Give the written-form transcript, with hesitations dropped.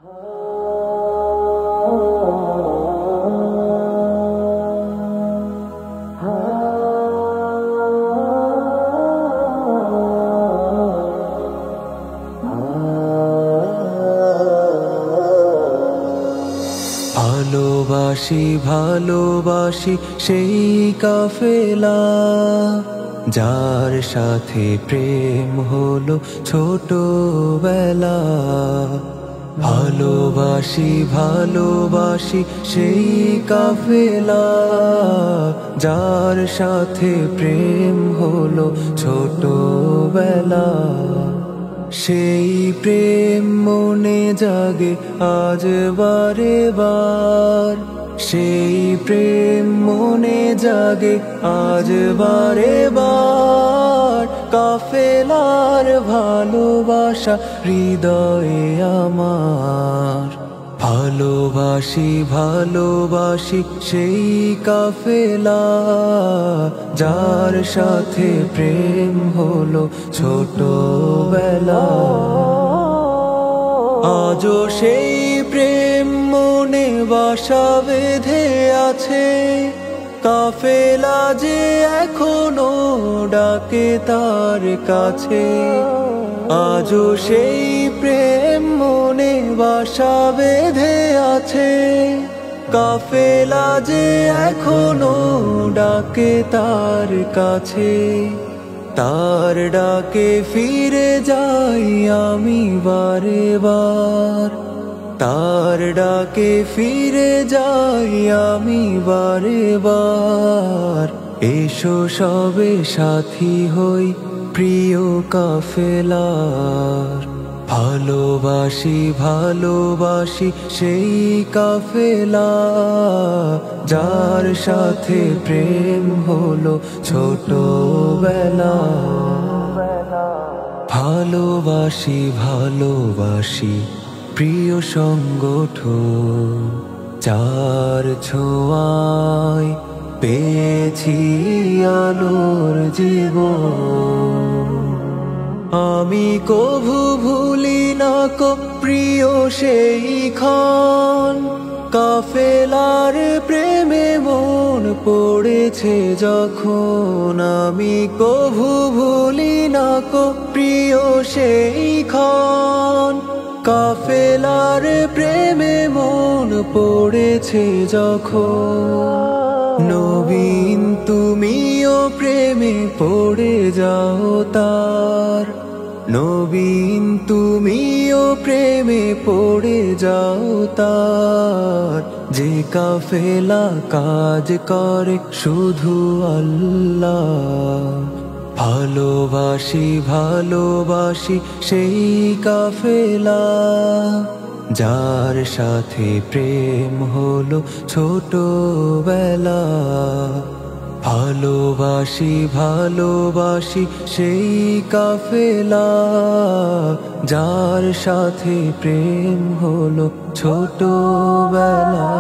ভালোবাসি ভালোবাসি সেই কাফেলা যার সাথে প্রেম হলো ছোটবেলা। ভালোবাসি ভালোবাসি সেই কাফেলা যার সাথে প্রেম হলো ছোটবেলা। সেই প্রেম মনে জাগে আজ বারে বার, সেই প্রেম মনে জাগে আজ বারে বার। কাফেলার ভালোবাসা হৃদয়ে আমার। ভালোবাসি ভালোবাসি সেই কাফেলা যার সাথে প্রেম হলো ছোটবেলা। আজও সেই প্রেম মনে বাসা বেঁধে আছে, কাফেলা যে এখনো ডাকে তার কাছে। আজও সেই প্রেম মনে বাসা বেঁধে আছে, কাফেলা যে এখনো ডাকে তার কাছে। তার ডাকে ফিরে যাই আমি বারে বার, তার ডাকে ফিরে যাই আমি বারে বার। এসো সবে সাথী হই প্রিয় কাফেলার। ভালোবাসি ভালোবাসি সেই কাফেলা যার সাথে প্রেম হলো ছোটবেলা। ভালোবাসি ভালোবাসি প্রিয় সংগঠন যার ছোঁয়ায় পেয়েছি আলোর জীবন। আমি কভু ভুলি না কো প্রিয় সেই ক্ষণ, কাফেলার প্রেমে মন পড়েছে যখন। আমি কভু ভুলি না কো প্রিয় সেই ক্ষণ, কাফেলার প্রেমে মন পড়েছে যখন। নবীন তুমিও প্রেমে পড়ে যাও তার, নবীন তুমিও প্রেমে পড়ে যাও তার। যে কাফেলা কাজ করে শুধু আল্লাহ। ভালোবাসি ভালোবাসি সেই কাফেলা যার সাথে প্রেম হলো ছোটবেলা। ভালোবাসি ভালোবাসি সেই কাফেলা যার সাথে প্রেম হলো ছোটবেলা।